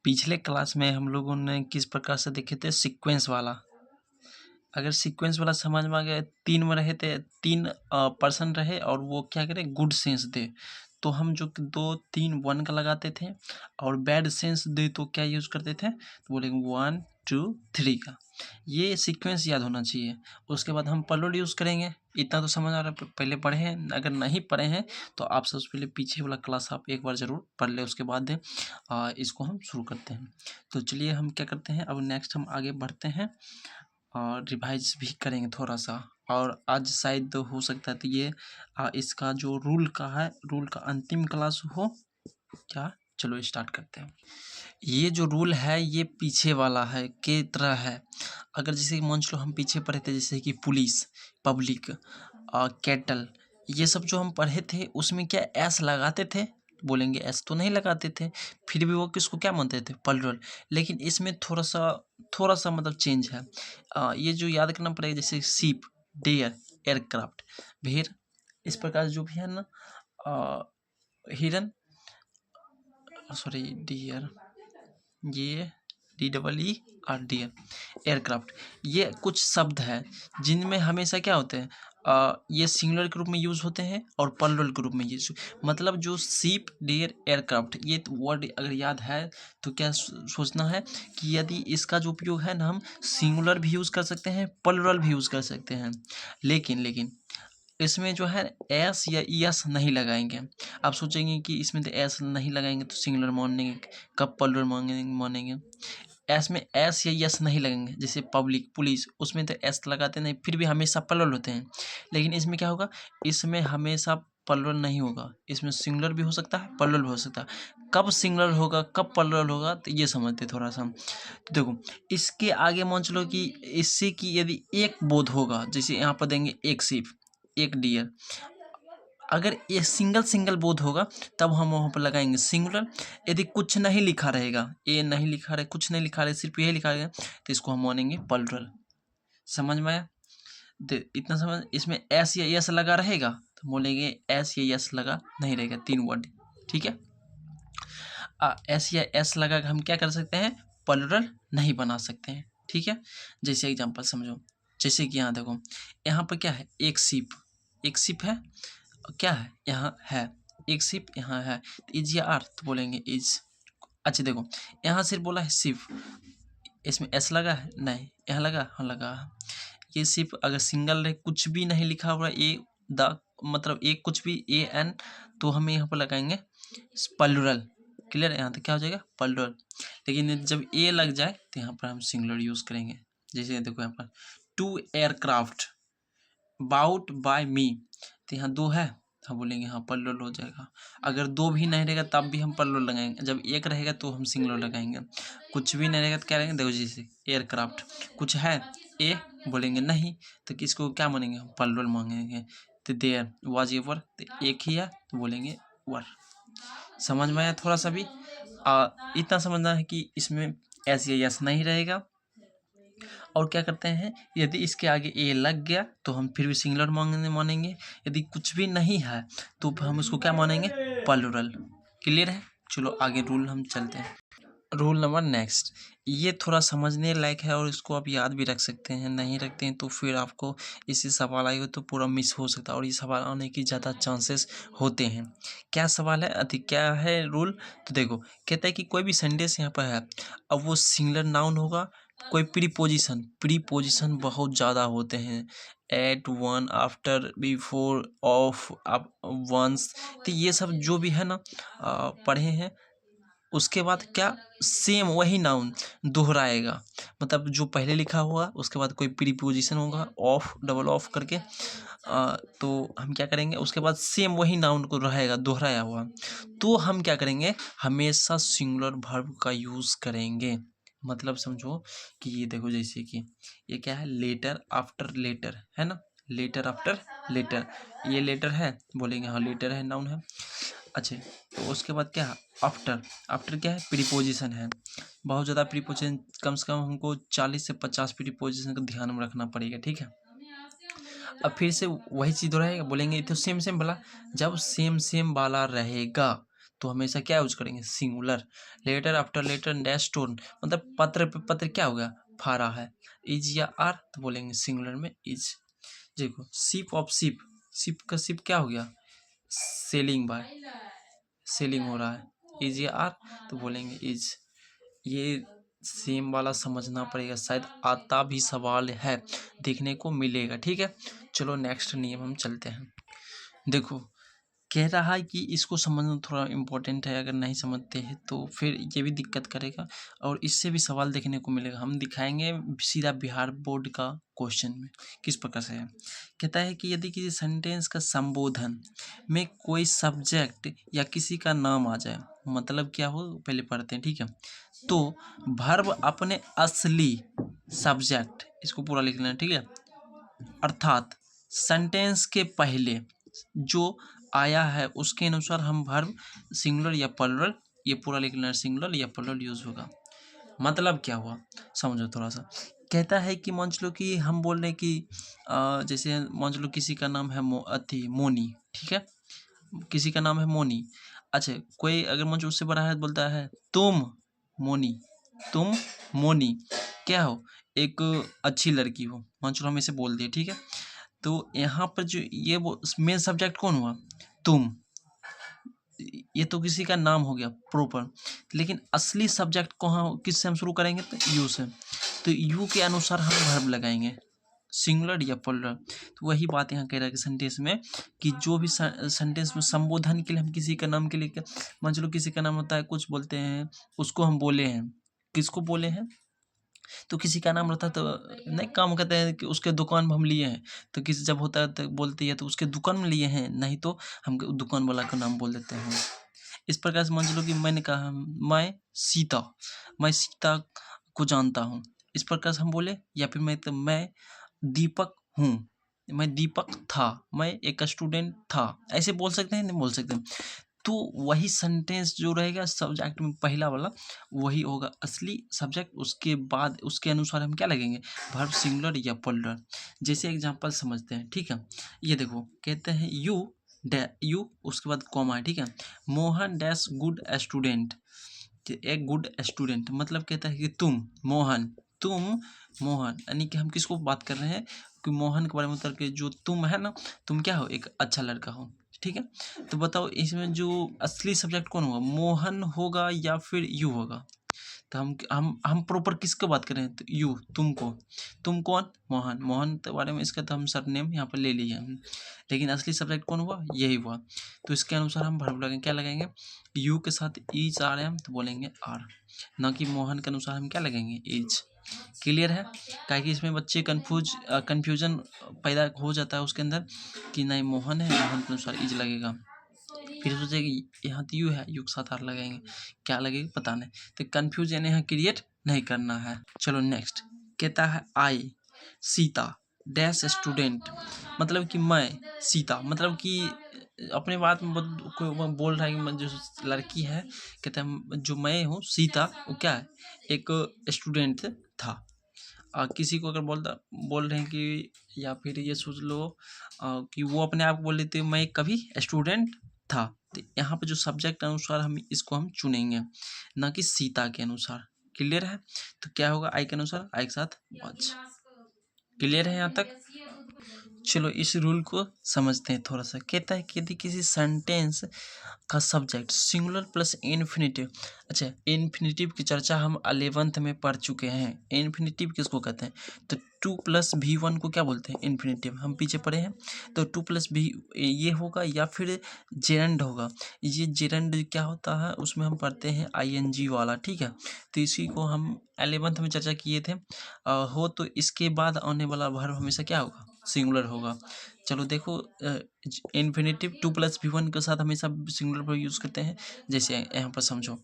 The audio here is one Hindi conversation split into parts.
पिछले क्लास में हम लोगों ने किस प्रकार से देखे थे सीक्वेंस वाला। अगर सीक्वेंस वाला समझ में आ गया, 3 में रहे थे, 3 पर्सन रहे और वो क्या करे गुड सेंस दे, तो हम जो 2 3 1 का लगाते थे, और बैड सेंस दे तो क्या यूज़ करते थे, तो बोलेंगे 1 2 3 का। ये सीक्वेंस याद होना चाहिए। उसके बाद हम पलोड यूज़ करेंगे। इतना तो समझ आ रहा है, पहले पढ़े हैं। अगर नहीं पढ़े हैं तो आप सबसे पहले पीछे वाला क्लास आप एक बार ज़रूर पढ़ लें, उसके बाद इसको हम शुरू करते हैं। तो चलिए हम क्या करते हैं, अब नेक्स्ट हम आगे बढ़ते हैं और रिवाइज भी करेंगे थोड़ा सा। और आज शायद हो सकता है तो ये इसका जो रूल का है, रूल का अंतिम क्लास हो क्या। चलो स्टार्ट करते हैं। ये जो रूल है ये पीछे वाला है के तरह है। अगर जैसे मान लो हम पीछे पढ़े थे, जैसे कि पुलिस, पब्लिक, कैटल, ये सब जो हम पढ़े थे उसमें क्या एस लगाते थे, बोलेंगे एस तो नहीं लगाते थे, फिर भी वो किसको क्या मानते थे, प्लुरल। लेकिन इसमें थोड़ा सा मतलब चेंज है। ये जो याद करना पड़ेगा, जैसे सीप, डेयर, एयरक्राफ्ट, भेड़, इस प्रकार जो भी है ना, हिरन, सॉरी डियर, ये DEER, एयरक्राफ्ट, ये कुछ शब्द है जिनमें हमेशा क्या होते हैं, ये सिंगुलर के रूप में यूज़ होते हैं और प्लुरल के रूप में यूज। मतलब जो सीप, डियर, एयरक्राफ्ट, ये वर्ड अगर याद है तो क्या सोचना है कि यदि इसका जो उपयोग है ना, हम सिंगुलर भी यूज़ कर सकते हैं, प्लुरल भी यूज़ कर सकते हैं। लेकिन इसमें जो है एस या यस नहीं लगाएंगे। आप सोचेंगे कि इसमें तो एस नहीं लगाएंगे तो सिंगुलर मानेंगे, कब प्लुरल मानेंगे। एस में एस या यस नहीं लगेंगे। जैसे पब्लिक, पुलिस, उसमें तो एस लगाते नहीं, फिर भी हमेशा प्लुरल होते हैं। लेकिन इसमें क्या होगा, इसमें हमेशा प्लुरल नहीं होगा। इसमें सिंगुलर भी हो सकता है, प्लुरल भी हो सकता है। कब सिंगुलर होगा, कब प्लुरल होगा, तो ये समझते थोड़ा सा। तो देखो, इसके आगे मान चलो कि इससे कि यदि एक बोध होगा, जैसे यहाँ पर देंगे एक शिप, एक डियर, अगर ये सिंगल बोध होगा तब हम वहाँ पर लगाएंगे सिंगुलर। यदि कुछ नहीं लिखा रहेगा, ए नहीं लिखा रहे, कुछ नहीं लिखा रहे, सिर्फ ये लिखा रहेगा, तो इसको हम मानेंगे प्लुरल। समझ में आया? इतना समझ। इसमें एस या यस लगा रहेगा तो बोलेंगे एस या यस लगा नहीं रहेगा, 3 वर्ड। ठीक है। एस या एस लगा हम क्या कर सकते हैं, प्लुरल नहीं बना सकते हैं। ठीक है। जैसे एग्जांपल समझो, जैसे कि यहाँ देखो, यहाँ पर क्या है, एक शिप है, क्या है यहाँ है, एक शिप यहाँ है, इज या आर, तो बोलेंगे इज। अच्छा देखो, यहाँ सिर्फ बोला है शिप, इसमें एस लगा है नहीं, यहाँ लगा, हाँ लगा। ये शिप अगर सिंगल रहे, कुछ भी नहीं लिखा हुआ ए द, मतलब एक कुछ भी ए एन, तो हम यहाँ पर लगाएंगे प्लुरल। क्लियर है? यहाँ तक क्या हो जाएगा, प्लुरल। लेकिन जब ए लग जाए तो यहाँ पर हम सिंगुलर यूज करेंगे। जैसे देखो यहाँ पर 2 एयरक्राफ्ट बाउट बाय मी, तो यहाँ 2 है, हम बोलेंगे हाँ प्लुरल हो जाएगा। अगर 2 भी नहीं रहेगा तब भी हम प्लुरल लगाएंगे, जब एक रहेगा तो हम सिंगुलर लगाएंगे। कुछ भी नहीं रहेगा तो क्या रहेंगे, देखो जैसे एयरक्राफ्ट, कुछ है ए, बोलेंगे नहीं, तो किसको क्या मानेंगे, हम प्लुरल मांगेंगे। तो देयर वाज ए वर, तो एक ही है तो बोलेंगे वर। समझ में आया थोड़ा सा भी? इतना समझना है कि इसमें एस या यस नहीं रहेगा। और क्या करते हैं, यदि इसके आगे ए लग गया तो हम फिर भी सिंगुलर मानेंगे। यदि कुछ भी नहीं है तो हम उसको क्या मानेंगे, प्लुरल। क्लियर है? चलो आगे रूल हम चलते हैं। रूल नंबर नेक्स्ट, ये थोड़ा समझने लायक है और इसको आप याद भी रख सकते हैं। नहीं रखते हैं तो फिर आपको इससे सवाल आएगा तो पूरा मिस हो सकता है, और ये सवाल आने की ज़्यादा चांसेस होते हैं। क्या सवाल है, अधिक क्या है रूल, तो देखो कहता है कि कोई भी सेंटेंस यहाँ पर है, अब वो सिंगुलर नाउन होगा, कोई प्रीपोजिशन बहुत ज़्यादा होते हैं, at, one, after, before, of, up, once, तो ये सब जो भी है ना पढ़े हैं। उसके बाद क्या, सेम वही नाउन दोहराएगा, मतलब जो पहले लिखा हुआ उसके बाद कोई प्रीपोजिशन होगा, ऑफ, डबल ऑफ करके, तो हम क्या करेंगे, उसके बाद सेम वही नाउन को रहेगा दोहराया हुआ, तो हम क्या करेंगे, हमेशा सिंगुलर वर्ब का यूज़ करेंगे। मतलब समझो कि ये देखो, जैसे कि ये क्या है, लेटर आफ्टर लेटर है ना, लेटर आफ्टर लेटर, ये लेटर है, बोलेंगे हाँ लेटर है, नाउन है। अच्छा, तो उसके बाद क्या है, आफ्टर क्या है, प्रीपोजिशन है। बहुत ज़्यादा प्रीपोजिशन, कम से कम हमको 40 से 50 प्रीपोजिशन का ध्यान में रखना पड़ेगा। ठीक है। अब फिर से वही चीज़ दोहराएगा, बोलेंगे तो सेम वाला, जब सेम वाला रहेगा तो हमेशा क्या यूज करेंगे, singular. Letter after letter dash stone, मतलब पत्र पे पत्र क्या हो गया, फाड़ा है। इज या आर तो बोलेंगे सिंगुलर में इज। देखो शिप ऑफ शिप, शिप का शिप क्या हो गया, सेलिंग बाय, सेलिंग हो रहा है। इज या आर तो बोलेंगे इज। ये सेम वाला समझना पड़ेगा, शायद आता भी सवाल है, देखने को मिलेगा। ठीक है, चलो नेक्स्ट नियम हम चलते हैं। देखो कह रहा है कि इसको समझना थोड़ा इम्पोर्टेंट है, अगर नहीं समझते हैं तो फिर ये भी दिक्कत करेगा, और इससे भी सवाल देखने को मिलेगा। हम दिखाएंगे सीधा बिहार बोर्ड का क्वेश्चन में किस प्रकार से है। कहता है कि यदि किसी सेंटेंस का संबोधन में कोई सब्जेक्ट या किसी का नाम आ जाए, मतलब क्या हो पहले पढ़ते हैं, ठीक है। तो वर्ब अपने असली सब्जेक्ट, इसको पूरा लिख लेना, ठीक है, अर्थात सेंटेंस के पहले जो आया है उसके अनुसार हम वर्ब सिंगुलर या प्लुरल, ये पूरा लिख लेना, सिंगुलर या प्लुरल यूज होगा। मतलब क्या हुआ समझो थोड़ा सा। कहता है कि मान लो कि हम बोल रहे हैं कि जैसे मान लो किसी का नाम है मोनी, ठीक है, किसी का नाम है मोनी। अच्छा, कोई अगर मान लो उससे बड़ा है तो बोलता है तुम मोनी, तुम मोनी क्या हो, एक अच्छी लड़की हो, मान लो हम इसे बोल दिए, ठीक है। तो यहाँ पर जो ये वो मेन सब्जेक्ट कौन हुआ, तुम, ये तो किसी का नाम हो गया प्रॉपर, लेकिन असली सब्जेक्ट कहाँ किससे हम शुरू करेंगे, तो यू से। तो यू के अनुसार हम वर्ब लगाएंगे, सिंगुलर या प्लुरल। तो वही बात यहाँ कह रहा है कि सेंटेंस में कि जो भी सेंटेंस में संबोधन के लिए हम किसी का नाम के लिए, मान लो किसी का नाम होता है कुछ बोलते हैं, उसको हम बोले हैं, किसको बोले हैं, तो किसी का नाम रहता है तो नहीं काम कहते हैं कि उसके दुकान में हम लिए हैं, तो किसी जब होता है तो बोलती है तो उसके दुकान में लिए हैं, नहीं तो हम दुकान वाला का नाम बोल देते हैं। इस प्रकार से मान लो कि मैंने कहा सीता मैं सीता को जानता हूँ, इस प्रकार से हम बोले। या फिर मैं दीपक हूँ, मैं दीपक था, मैं एक स्टूडेंट था, ऐसे बोल सकते हैं, नहीं बोल सकते। तो वही सेंटेंस जो रहेगा सब्जेक्ट में पहला वाला वही होगा असली सब्जेक्ट, उसके बाद उसके अनुसार हम क्या लगेंगे, वर्ब सिंगुलर या प्लुरल। जैसे एग्जांपल समझते हैं, ठीक है। ये देखो कहते हैं यू उसके बाद कॉमा है, ठीक है। मोहन डैश गुड स्टूडेंट, एक गुड स्टूडेंट मतलब कहता है कि तुम मोहन, यानी कि हम किसको बात कर रहे हैं, कि मोहन के बारे में उतर के जो तुम है ना, तुम क्या हो, एक अच्छा लड़का हो, ठीक है। तो बताओ इसमें जो असली सब्जेक्ट कौन होगा, मोहन होगा या फिर यू होगा। तो हम प्रॉपर किसको बात कर रहे हैं, तो यू, तुमको, तुम कौन, मोहन, मोहन के बारे में इसका तो हम सरनेम यहाँ पर ले लिए हैं, लेकिन असली सब्जेक्ट कौन हुआ, यही हुआ। तो इसके अनुसार हम वर्ब लगाएंगे, क्या लगाएंगे, यू के साथ इज आ रहे हैं तो बोलेंगे आर, ना कि मोहन के अनुसार हम क्या लगेंगे, इज। क्लियर है, क्या कि इसमें बच्चे कन्फ्यूजन पैदा हो जाता है उसके अंदर कि नहीं मोहन है, मोहन के अनुसार इज लगेगा, फिर सोचे कि यहाँ तो यू है, यू के साथ आर लगाएंगे, क्या लगेगा पता नहीं। तो कन्फ्यूजन यहाँ क्रिएट नहीं करना है। चलो नेक्स्ट कहता है आई सीता डैश स्टूडेंट, मतलब कि मैं सीता, मतलब कि अपने बात में कोई वो बोल रहा है कि मैं जो लड़की है, कहता है जो मैं हूँ सीता, वो क्या है, एक स्टूडेंट था। किसी को अगर बोल रहे हैं कि, या फिर ये सोच लो कि वो अपने आप को बोल लेते मैं कभी स्टूडेंट था, तो यहाँ पे जो सब्जेक्ट अनुसार हम चुनेंगे, ना कि सीता के अनुसार। क्लियर है, तो क्या होगा, आई के अनुसार आई के साथ वॉच। क्लियर है यहाँ तक। चलो इस रूल को समझते हैं थोड़ा सा। कहता है कि यदि किसी सेंटेंस का सब्जेक्ट सिंगुलर प्लस इन्फिनिटिव, अच्छा इन्फिनिटिव की चर्चा हम 11th में पढ़ चुके हैं। इन्फिनिटिव किसको कहते हैं, तो 2+V1 को क्या बोलते हैं, इन्फिनिटिव, हम पीछे पढ़े हैं। तो 2+V ये होगा या फिर जेरंड होगा। ये जेरंड क्या होता है, उसमें हम पढ़ते हैं ING वाला, ठीक है। तो इसी को हम 11th में चर्चा किए थे। हो तो इसके बाद आने वाला वर्ब हमेशा क्या होगा, सिंगुलर होगा। चलो देखो इन्फिनिटिव 2+V1 के साथ हमेशा सिंगुलर पर यूज़ करते हैं। जैसे यहाँ पर समझो,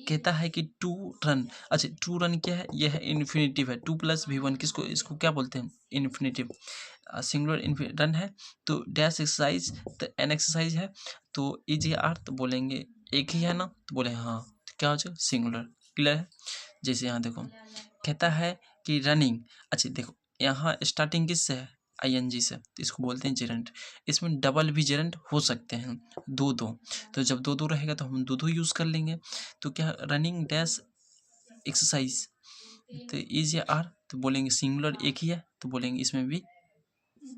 कहता है कि टू रन, अच्छा टू रन क्या है, यह है इन्फिनिटिव है। 2+V1 किसको, इसको क्या बोलते हैं, इन्फिनिटिव। सिंगुलर रन है तो डैश एक्सरसाइज, तो एन एक्सरसाइज है, तो इज या आर तो बोलेंगे एक ही है ना, तो बोले हाँ, तो क्या हो जाएगा, सिंगुलर। क्लियर है। जैसे यहाँ देखो कहता है कि रनिंग, अच्छा देखो यहाँ स्टार्टिंग किससे है, ING से, तो इसको बोलते हैं जेरेंट। इसमें डबल भी जेरेंट हो सकते हैं, दो दो, तो जब दो दो रहेगा तो हम दो दो यूज़ कर लेंगे। तो क्या रनिंग डैश एक्सरसाइज, तो इज या आर, तो बोलेंगे सिंगुलर एक ही है, तो बोलेंगे इसमें भी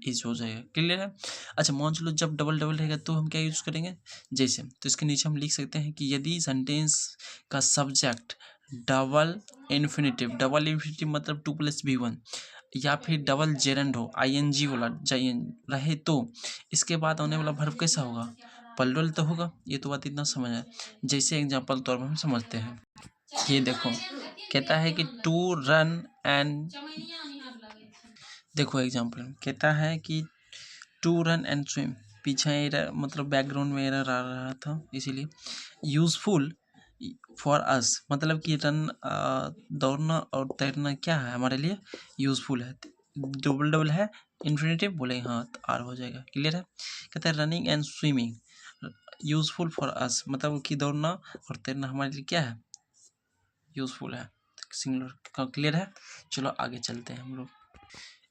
इज हो जाएगा। क्लियर है। अच्छा मान चलो जब डबल डबल रहेगा तो हम क्या यूज़ करेंगे, जैसे, तो इसके नीचे हम लिख सकते हैं कि यदि सेंटेंस का सब्जेक्ट डबल इन्फिनेटिव मतलब 2+V1 या फिर डबल जेरेंड हो, ING वाला रहे, तो इसके बाद आने वाला वर्ब कैसा होगा, प्लूरल तो होगा। ये तो बात इतना समझ है। जैसे एग्जाम्पल तौर पर हम समझते हैं, ये देखो कहता है कि टू रन एंड, देखो एग्जाम्पल कहता है कि टू रन एंड स्विम, पीछे एरर मतलब बैकग्राउंड में एरर आ रहा था इसीलिए। यूजफुल फॉर अस मतलब कि रन दौड़ना और तैरना क्या है हमारे लिए, यूजफुल है। डबल डबल है इन्फिनेटिव, बोले हाँ तो आर हो जाएगा। क्लियर है। कहता है running and swimming useful for us मतलब कि दौड़ना और तैरना हमारे लिए क्या है, यूजफुल है, सिंगुलर। क्लियर है। चलो आगे चलते हैं हम लोग।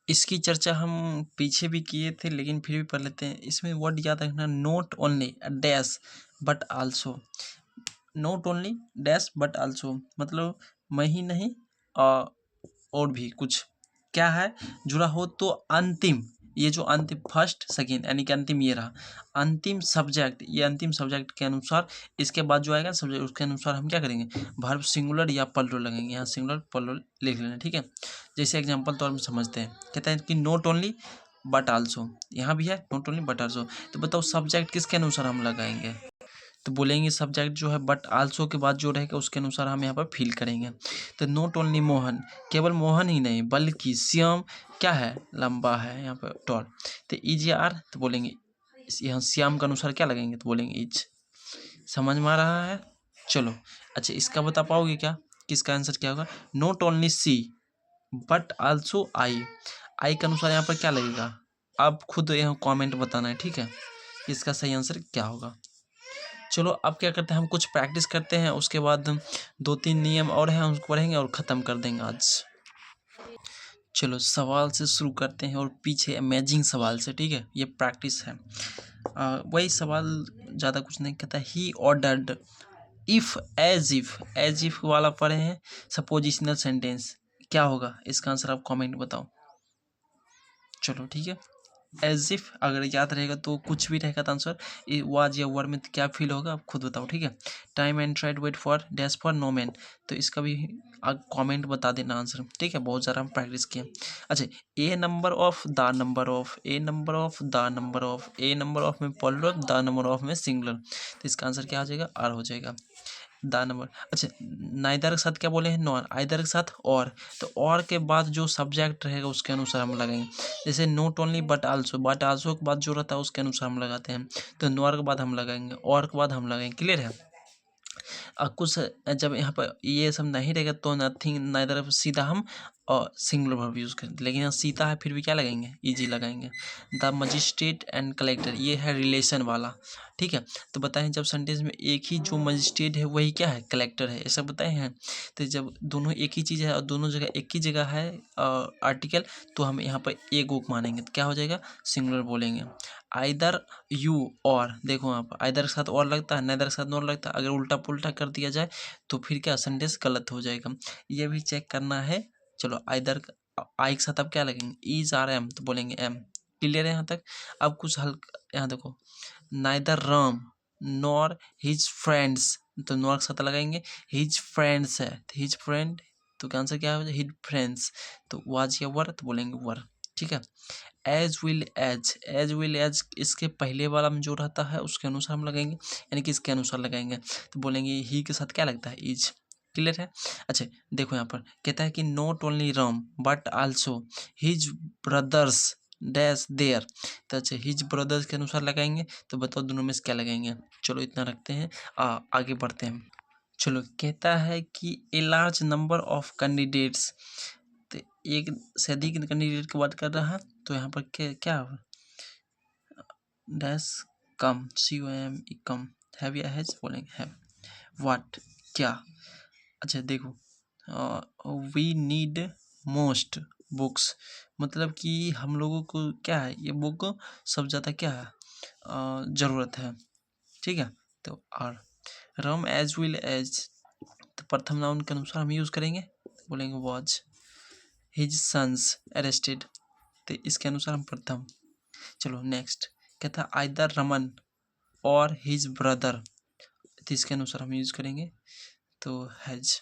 इसकी चर्चा हम पीछे भी किए थे लेकिन फिर भी पढ़ लेते हैं। इसमें वर्ड याद रखना, not only dash but also, not only dash but also मतलब मैं ही नहीं और भी कुछ क्या है जुड़ा हो, तो अंतिम, ये जो अंतिम फर्स्ट सेकेंड यानी कि अंतिम ये रहा, अंतिम सब्जेक्ट, ये अंतिम सब्जेक्ट के अनुसार इसके बाद जो आएगा सब्जेक्ट उसके अनुसार हम क्या करेंगे, वर्ब सिंगुलर या प्लूरल लगेंगे। यहाँ सिंगुलर प्लूरल लिख लेना, ठीक है। जैसे एग्जांपल तौर में समझते हैं, कहता है कि नॉट ओनली बट आल्सो, यहाँ भी है नॉट ओनली बट आल्सो, तो बताओ सब्जेक्ट किसके अनुसार हम लगाएंगे, तो बोलेंगे सब्जेक्ट जो है बट आल्सो के बाद जो रहेगा उसके अनुसार हम यहाँ पर फिल करेंगे। तो नॉट ओनली मोहन, केवल मोहन ही नहीं बल्कि श्याम क्या है, लंबा है यहाँ पर टॉल, तो इज या आर, तो बोलेंगे यहाँ श्याम के अनुसार क्या लगेंगे, तो बोलेंगे इज। समझ में आ रहा है। चलो अच्छा इसका बता पाओगे क्या, किसका आंसर क्या होगा, not only C but also I, I के अनुसार यहाँ पर क्या लगेगा, आप खुद यहाँ कमेंट बताना है, ठीक है, इसका सही आंसर क्या होगा। चलो अब क्या करते हैं, हम कुछ प्रैक्टिस करते हैं, उसके बाद 2-3 नियम और हैं उनको पढ़ेंगे और ख़त्म कर देंगे आज। चलो सवाल से शुरू करते हैं और पीछे अमेजिंग सवाल से, ठीक है, ये प्रैक्टिस है। वही सवाल, ज़्यादा कुछ नहीं कहता। He ordered if as if वाला पढ़े हैं, सपोजिशनल सेंटेंस क्या होगा, इसका आंसर आप कमेंट बताओ। चलो ठीक है, एज इफ अगर याद रहेगा तो कुछ भी रहेगा तो आंसर वाज या वर में क्या फील होगा आप खुद बताओ, ठीक है। टाइम एंड ट्राइड wait for dash for no man, तो इसका भी आप कमेंट बता देना आंसर, ठीक है, बहुत ज़्यादा हम प्रैक्टिस किए। अच्छा a number of the number of, a number of the number of, a number of में प्लूरल, द नंबर ऑफ में सिंगुलर, तो इसका आंसर क्या आ जाएगा, आर हो जाएगा। द नंबर, अच्छा नाइदर के साथ क्या बोले हैं, नॉन, आइदर के साथ और, तो और के बाद जो सब्जेक्ट रहेगा उसके अनुसार हम लगाएंगे। जैसे नॉट ओनली बट आल्सो के बाद जो रहता है उसके अनुसार हम लगाते हैं, तो नॉर के बाद हम लगाएंगे, और के बाद हम लगाएंगे। क्लियर है। कुछ जब यहाँ पर ये सब नहीं रहेगा तो नथिंग नाइदर सीधा हम और सिंगुलर वर्ब यूज़ करें, लेकिन यहाँ सीता है फिर भी क्या लगाएंगे, इजी लगाएंगे। द मजिस्ट्रेट एंड कलेक्टर ये है रिलेशन वाला, ठीक है। तो बताएं जब सेंटेंस में एक ही जो मजिस्ट्रेट है वही क्या है, कलेक्टर है, ऐसा बताए हैं। तो जब दोनों एक ही चीज़ है और दोनों जगह एक ही जगह है आर्टिकल, तो हम यहाँ पर एक को मानेंगे, तो क्या हो जाएगा, सिंगुलर बोलेंगे। आइदर यू और, देखो यहाँ पर आइदर के साथ और लगता है, नाइदर के साथ नॉट लगता है, अगर उल्टा पुल्टा कर दिया जाए तो फिर क्या सेंटेंस गलत हो जाएगा, ये भी चेक करना है। चलो आइदर आई के साथ अब क्या लगेंगे, इज आर एम, तो बोलेंगे एम। क्लियर है यहाँ तक। अब कुछ हल्का यहाँ देखो, neither Ram nor his friends, तो नॉर के साथ लगाएंगे, हिज फ्रेंड्स है तो हिज फ्रेंड, तो क्या आंसर क्या हो जाए, हिज फ्रेंड्स, तो वाज या वर, तो बोलेंगे वर, ठीक है। एज विल एज इसके पहले वाला में जो रहता है उसके अनुसार हम लगाएंगे, यानी कि इसके अनुसार लगाएंगे, तो बोलेंगे ही के साथ क्या लगता है, इज। क्लियर है। अच्छा देखो यहाँ पर कहता है कि not only Ram but also his brothers dash there, तो अच्छा हिज ब्रदर्स के अनुसार लगाएंगे, तो बताओ दोनों में से क्या लगाएंगे। चलो इतना रखते हैं, आगे बढ़ते हैं। चलो कहता है कि a large number of candidates, तो एक से अधिक कैंडिडेट की बात कर रहा है, तो यहाँ पर क्या dash come, COM come, have या हैज, बोलेंगे हैव। व्हाट क्या, अच्छा देखो वी नीड मोस्ट बुक्स, मतलब कि हम लोगों को क्या है, ये बुक सब ज़्यादा क्या है, ज़रूरत है। ठीक है, तो आर रम एज विल एज, तो प्रथम नाउन के अनुसार हम यूज़ करेंगे, तो बोलेंगे वॉज हिज सन्स अरेस्टेड, तो इसके अनुसार हम प्रथम। चलो नेक्स्ट, कहता है आइदर रमन और हिज ब्रदर, तो इसके अनुसार हम यूज़ करेंगे, तो हैज।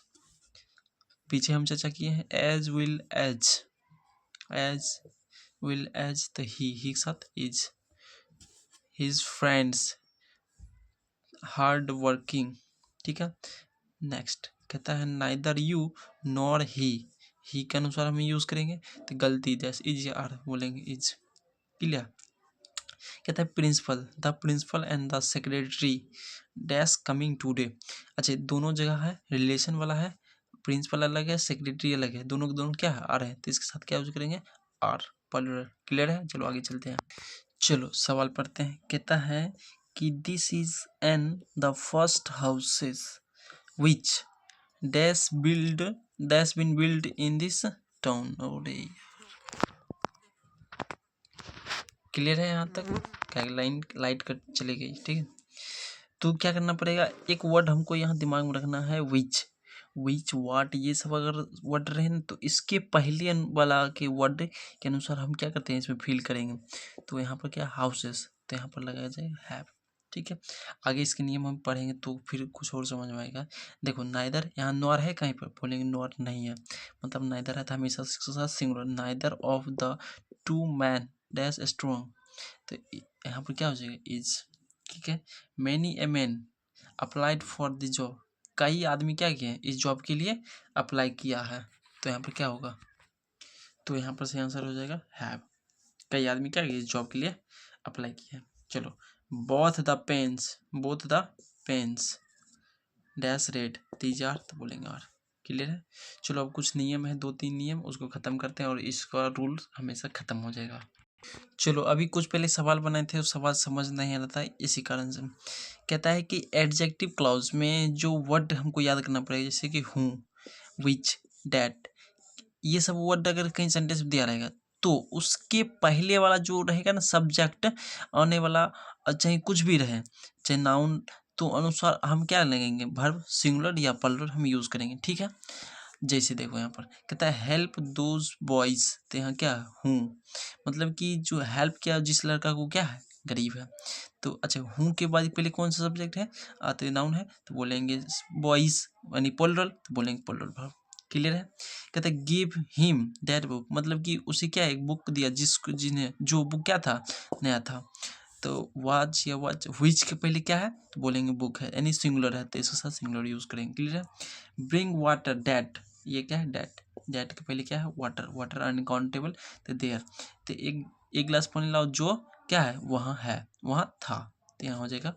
पीछे हम चर्चा किए हैं एज विल एज तो ही के साथ is, his friends hard working. ठीक है, नेक्स्ट कहता है नाइदर यू नॉर ही के अनुसार हम यूज़ करेंगे, तो गलती जैसे इज या आर बोलेंगे इज। क्लियर। कहता है principal and the secretary dash coming today. अच्छा, दोनों जगह है, रिलेशन वाला है, प्रिंसिपल अलग है, सेक्रेटरी अलग है, दोनों क्या है, आर है, तो इसके साथ क्या यूज करेंगे, आर प्लूरल। क्लियर है, चलो आगे चलते हैं। चलो सवाल पढ़ते हैं। कहता है कि this is an the first houses which dash been build in this town. Clear है यहाँ तक, क्या लाइट कट चली गई। ठीक है, तो क्या करना पड़ेगा, एक वर्ड हमको यहाँ दिमाग में रखना है, विच वाट, ये सब अगर वर्ड रहे ना, तो इसके पहले वाला के वर्ड के अनुसार हम क्या करते हैं, इसमें फिल करेंगे। तो यहाँ पर क्या हाउसेस, तो यहाँ पर लगाया जाए हैव। ठीक है, आगे इसके नियम हम पढ़ेंगे तो फिर कुछ और समझ में आएगा। देखो नाइदर, यहाँ नॉर है, कहीं पर बोलेंगे नॉर नहीं है, मतलब नाइदर है तो हमेशा singular, neither of the two man dash strong, तो यहाँ पर क्या हो जाएगा, इज। ठीक है, many a man applied for the job, कई आदमी क्या किए हैं, इस जॉब के लिए अप्लाई किया है, तो यहाँ पर क्या होगा, तो यहाँ पर सही आंसर हो जाएगा हैव। कई आदमी क्या किए, इस जॉब के लिए अप्लाई किया है। चलो, both the pens dash red, these are, तो बोलेंगे आर। क्लियर है, चलो अब कुछ नियम है, 2-3 नियम, उसको ख़त्म करते हैं और इसका रूल हमेशा ख़त्म हो जाएगा। चलो अभी कुछ पहले सवाल बनाए थे, उस सवाल समझ नहीं आ रहा था, इसी कारण से। कहता है कि एडजेक्टिव क्लॉज में जो वर्ड हमको याद करना पड़ेगा, जैसे कि हूँ, विच, डैट, ये सब वर्ड अगर कहीं सेंटेंस में दिया रहेगा, तो उसके पहले वाला जो रहेगा ना सब्जेक्ट, आने वाला चाहे कुछ भी रहे, चाहे नाउन, तो अनुसार हम क्या लगेंगे, वर्ब सिंगुलर या प्लूरल हम यूज़ करेंगे। ठीक है, जैसे देखो यहाँ पर कहता है हेल्प दोज बॉयज़, तो यहाँ क्या हूँ, मतलब कि जो हेल्प किया जिस लड़का को, क्या है, गरीब है। तो अच्छा, हूँ के बाद पहले कौन सा सब्जेक्ट है, तो नाउन है, तो बोलेंगे बॉयज़, यानी प्लूरल, तो बोलेंगे प्लूरल वर्ब। क्लियर है, कहता है गिव हिम दैट बुक, मतलब कि उसे क्या एक बुक दिया, जिन्हें जो बुक क्या था, नया था। तो वाच या वाच, व्हिच के पहले क्या है, तो बोलेंगे बुक है, यानी सिंगुलर है, तो इसके साथ सिंगुलर यूज करेंगे। क्लियर है, ब्रिंग वाटर डैट, ये क्या है, डैट के पहले क्या है, वाटर अनकाउंटेबल, तो देयर, तो एक गिलास पानी लाओ, जो क्या है, वहाँ था, तो यहाँ हो जाएगा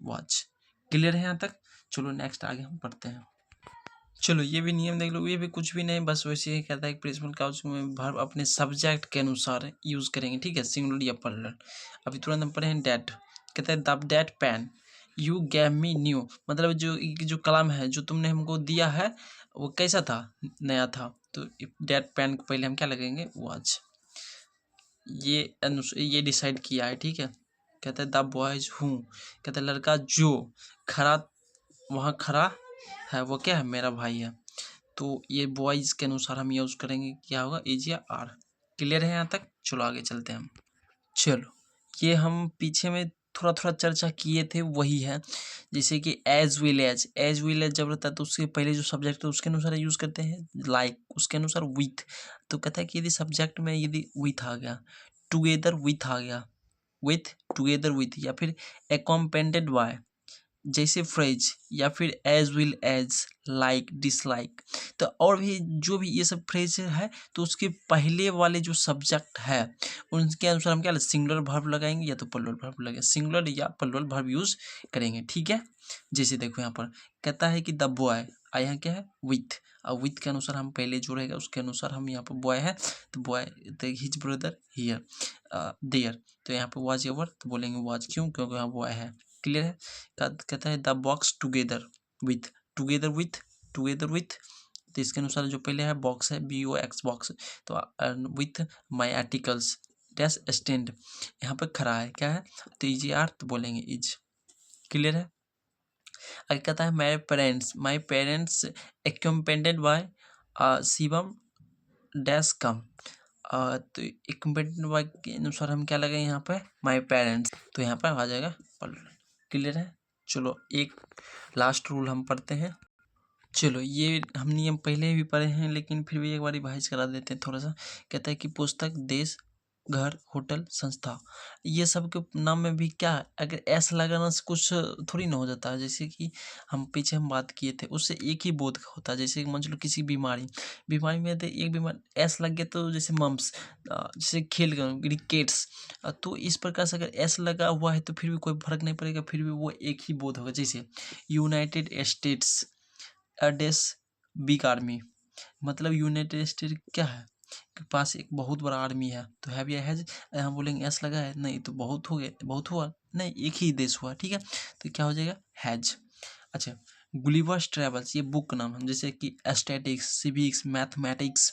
वॉच। क्लियर है यहाँ तक, चलो नेक्स्ट आगे हम पढ़ते हैं। चलो ये भी नियम देख लो, ये भी कुछ भी नहीं, बस वैसे ही कहता है कि प्रिंसिपल काउच में वर्ब अपने सब्जेक्ट के अनुसार यूज करेंगे। ठीक है, सिंगुलर या प्लूरल। अभी तुरंत हम पढ़े हैं डैट, कहता है the that pen you gave me new, मतलब जो कलम है जो तुमने हमको दिया है, वो कैसा था, नया था, तो डैट पेन को पहले हम क्या लगेंगे, वॉच। ये डिसाइड किया है। ठीक है, कहता है द बॉयज हूँ, कहता है लड़का जो वहाँ खड़ा है, वो क्या है, मेरा भाई है, तो ये बॉयज के अनुसार हम यूज करेंगे, क्या होगा, इज या आर। क्लियर है यहाँ तक, चलो आगे चलते हैं हम। चलो, ये हम पीछे में थोड़ा थोड़ा चर्चा किए थे, वही है, जैसे कि एज विल एज जब रहता है तो उसके पहले जो सब्जेक्ट है उसके अनुसार यूज करते हैं, लाइक उसके अनुसार विथ, तो कहता है कि यदि सब्जेक्ट में यदि विथ आ गया, टुगेदर विथ आ गया, टुगेदर विथ, या फिर एकम्पेंडेड बाय, जैसे फ्रेज, या फिर as well as, like, dislike, तो और भी जो भी ये सब फ्रेज है, तो उसके पहले वाले जो सब्जेक्ट है उनके अनुसार हम क्या सिंगुलर वर्ब लगाएंगे या तो प्लूरल वर्ब लगाएंगे, सिंगुलर या प्लूरल वर्ब यूज करेंगे। ठीक है, जैसे देखो यहाँ पर कहता है कि द बॉय, यहाँ क्या है, विथ, और विथ के अनुसार हम पहले जो रहेगा उसके अनुसार हम यहाँ पर बॉय है, तो बॉय, तो हिज ब्रदर हियर देयर, तो यहाँ पर वाज योर, तो बोलेंगे वाज, क्यों, क्योंकि यहाँ बॉय है। क्लियर है, कहता है the box together with, together with तो इसके अनुसार जो पहले है बॉक्स है BOX बॉक्स, तो with my articles dash stand, यहाँ पे खड़ा है, क्या है, तो EGR तो बोलेंगे इज। क्लियर है। आगे कहता है my parents accompanied by Shivam dash come, तो एक्म्पेंडेड बाय के अनुसार हम क्या लगाए यहाँ पे, माई पेरेंट्स, तो यहाँ पर आ जाएगा पल। क्लियर है। चलो एक लास्ट रूल हम पढ़ते हैं। चलो ये हम नियम पहले भी पढ़े हैं, लेकिन फिर भी एक बार रिवाइज करा देते हैं थोड़ा सा। कहता है कि पुस्तक, देश, घर, होटल, संस्था, ये सब के नाम में भी क्या है, अगर ऐसा लगाना से कुछ थोड़ी ना हो जाता है। जैसे कि हम पीछे हम बात किए थे, उससे एक ही बोध होता है। जैसे कि मान लो किसी बीमारी में यदि एक बीमार ऐसा लग गया, तो जैसे मम्स, जैसे खेल क्रिकेट्स, तो इस प्रकार से अगर ऐसा लगा हुआ है तो फिर भी कोई फर्क नहीं पड़ेगा, फिर भी वो एक ही बोध होगा। जैसे यूनाइटेड स्टेट्स डेस बिग आर्मी, मतलब यूनाइटेड स्टेट क्या है, के पास एक बहुत बड़ा आर्मी है, तो हैव या हैज, हम बोलेंगे एस लगा है, नहीं तो बहुत हो गया, बहुत हुआ नहीं, एक ही देश हुआ, ठीक है, तो क्या हो जाएगा, हैज। अच्छा, गुलिवर्स ट्रेवल्स, ये बुक का नाम है, जैसे कि एस्थेटिक्स, सिविक्स, मैथमेटिक्स,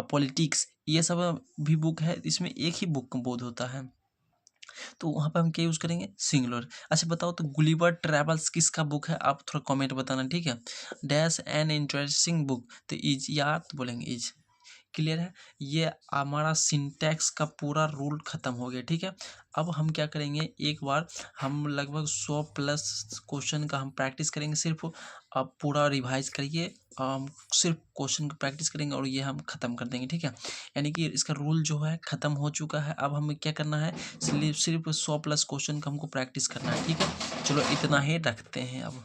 पॉलिटिक्स, ये सब भी बुक है, इसमें एक ही बुक का बोध होता है, तो वहाँ पे हम क्या यूज़ करेंगे, सिंगुलर। अच्छा बताओ, तो गुलिवर ट्रेवल्स किसका बुक है, आप थोड़ा कमेंट बताना, ठीक है। डैश एन इंटरेस्टिंग बुक, तो इज, यार तो बोलेंगे इज। क्लियर है। ये हमारा सिंटैक्स का पूरा रूल खत्म हो गया, ठीक है। अब हम क्या करेंगे, एक बार हम लगभग 100+ क्वेश्चन का हम प्रैक्टिस करेंगे, सिर्फ अब पूरा रिवाइज करिए, हम सिर्फ क्वेश्चन की प्रैक्टिस करेंगे और ये हम ख़त्म कर देंगे, ठीक है। यानी कि इसका रूल जो है ख़त्म हो चुका है। अब हमें क्या करना है, सिर्फ 100+ क्वेश्चन का हमको प्रैक्टिस करना है, ठीक है। चलो इतना ही रखते हैं अब।